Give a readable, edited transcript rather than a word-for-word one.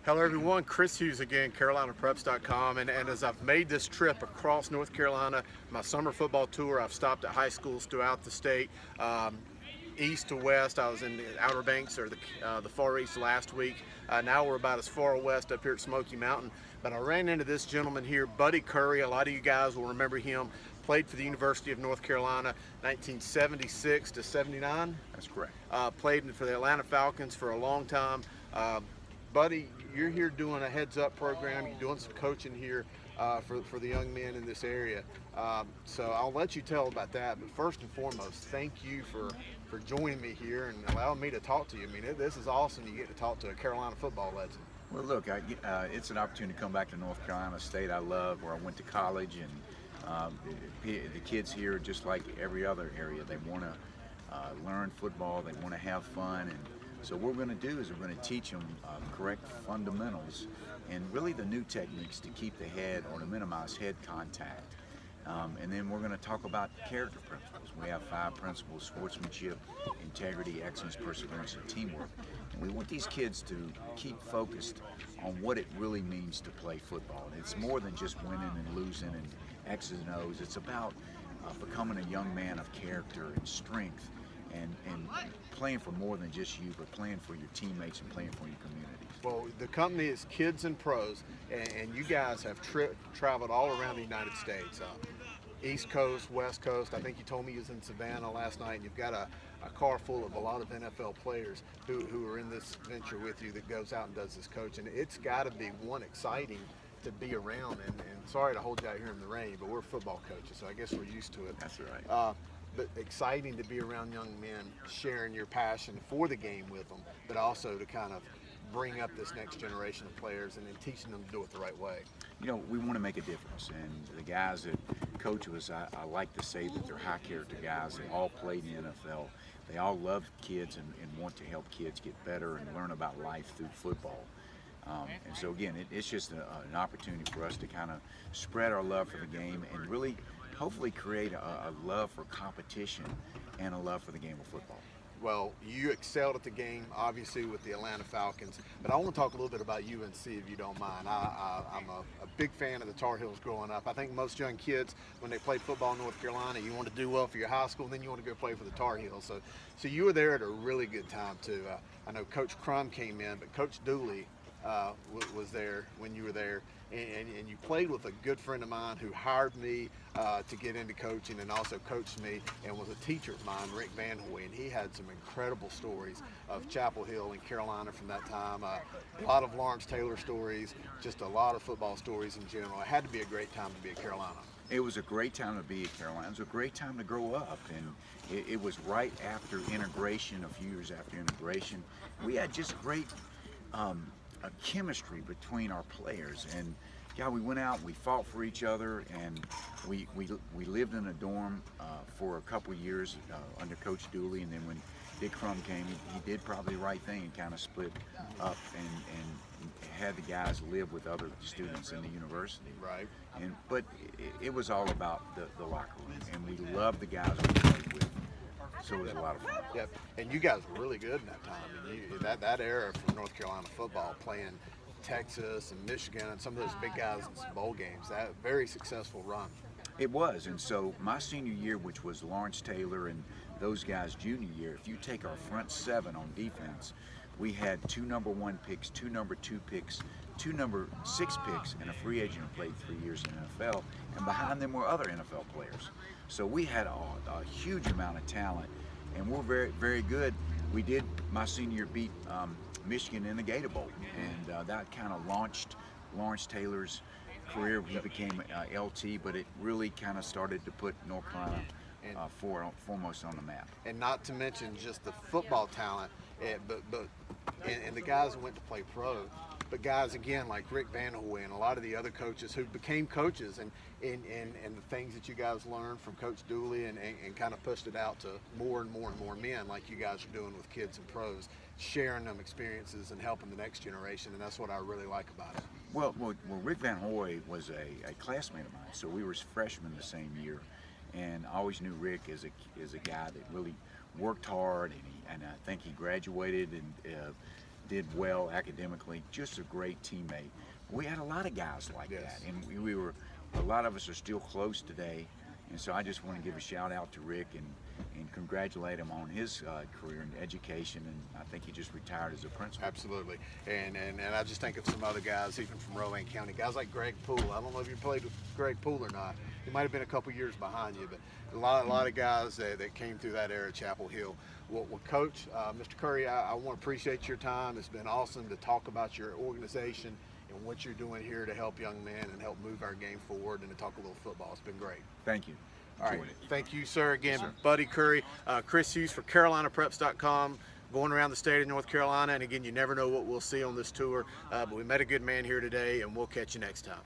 Hello everyone, Chris Hughes again, CarolinaPreps.com, and as I've made this trip across North Carolina, my summer football tour, I've stopped at high schools throughout the state, east to west. I was in the Outer Banks or the far east last week. Now we're about as far west up here at Smoky Mountain, but I ran into this gentleman here, Buddy Curry. A lot of you guys will remember him. Played for the University of North Carolina, 1976 to 79. That's correct. Played for the Atlanta Falcons for a long time. Buddy, you're here doing a heads-up program. You're doing some coaching here for the young men in this area. So I'll let you tell about that. But first and foremost, thank you for joining me here and allowing me to talk to you. I mean, this is awesome. You get to talk to a Carolina football legend. Well, look, it's an opportunity to come back to North Carolina, state I love, where I went to college, and the kids here, just like every other area, they want to learn football, they want to have fun, and so what we're going to do is we're going to teach them correct fundamentals and really the new techniques to keep the head or to minimize head contact. And then we're going to talk about character principles. We have 5 principles: sportsmanship, integrity, excellence, perseverance, and teamwork. And we want these kids to keep focused on what it really means to play football. And it's more than just winning and losing and X's and O's. It's about becoming a young man of character and strength, and playing for more than just you, but playing for your teammates and playing for your communities. Well, the company is Kids and Pros, and you guys have traveled all around the United States, East Coast, West Coast. I think you told me you was in Savannah last night, and you've got a car full of a lot of NFL players who are in this venture with you that goes out and does this coaching. It's got to be one exciting to be around, and sorry to hold you out here in the rain, but we're football coaches, so I guess we're used to it. That's right. But exciting to be around young men sharing your passion for the game with them, but also to kind of bring up this next generation of players and then teaching them to do it the right way. You know, we want to make a difference, and the guys that coach us, I like to say that they're high character guys. They all played in the NFL. They all love kids and want to help kids get better and learn about life through football. And so again, it's just an opportunity for us to kind of spread our love for the game and really hopefully create a love for competition and a love for the game of football. Well, you excelled at the game, obviously, with the Atlanta Falcons, but I want to talk a little bit about UNC, if you don't mind. I'm a big fan of the Tar Heels growing up. I think most young kids, when they played football in North Carolina, you want to do well for your high school, and then you want to go play for the Tar Heels. So you were there at a really good time, too. I know Coach Crum came in, but Coach Dooley was there when you were there, and you played with a good friend of mine who hired me to get into coaching and also coached me and was a teacher of mine, Rick Van Hoy, and he had some incredible stories of Chapel Hill in Carolina from that time, a lot of Lawrence Taylor stories, just a lot of football stories in general. It had to be a great time to be at Carolina. It was a great time to be at Carolina. It was a great time to grow up, and it was right after integration, a few years after integration. We had just great a chemistry between our players, and we went out, we fought for each other, and we lived in a dorm for a couple years under Coach Dooley, and then when Dick Crum came, he did probably the right thing and kind of split up and had the guys live with other students in the university. Right. But it was all about the locker room, and we loved the guys we played with. So it was a lot of fun. Yep, and you guys were really good in that time. I mean, that era for North Carolina football, playing Texas and Michigan and some of those big guys in some bowl games, that very successful run. It was, and so my senior year, which was Lawrence Taylor and those guys' junior year, if you take our front 7 on defense, we had 2 number 1 picks, 2 number 2 picks, 2 number 6 picks, and a free agent who played 3 years in the NFL, and behind them were other NFL players. So we had a huge amount of talent, and we're very, very good. We did, my senior year, beat Michigan in the Gator Bowl, and that kind of launched Lawrence Taylor's career. He became LT, but it really kind of started to put North Carolina foremost on the map. And not to mention just the football talent, and the guys who went to play pro, but guys again like Rick Van Hoy and a lot of the other coaches who became coaches, and the things that you guys learned from Coach Dooley and kind of pushed it out to more and more and more men like you guys are doing with Kids and Pros, sharing them experiences and helping the next generation, and that's what I really like about it. Well, Rick Van Hoy was a classmate of mine, so we were freshmen the same year, and I always knew Rick as a guy that really worked hard, and I think he graduated and did well academically, just a great teammate. We had a lot of guys like that, and we were, a lot of us are still close today. And so I just want to give a shout out to Rick and congratulate him on his career in education, and I think he just retired as a principal. Absolutely, and I just think of some other guys, even from Rowan County, guys like Greg Poole. I don't know if you played with Greg Poole or not. He might have been a couple years behind you, but a lot of guys that came through that era at Chapel Hill. Well, Coach, Mr. Curry, I want to appreciate your time. It's been awesome to talk about your organization and what you're doing here to help young men and help move our game forward and to talk a little football. It's been great. Thank you. All right. Enjoyed it. Thank you, sir. Again, Buddy Curry, Chris Hughes for CarolinaPreps.com, going around the state of North Carolina. And again, you never know what we'll see on this tour, but we met a good man here today, and we'll catch you next time.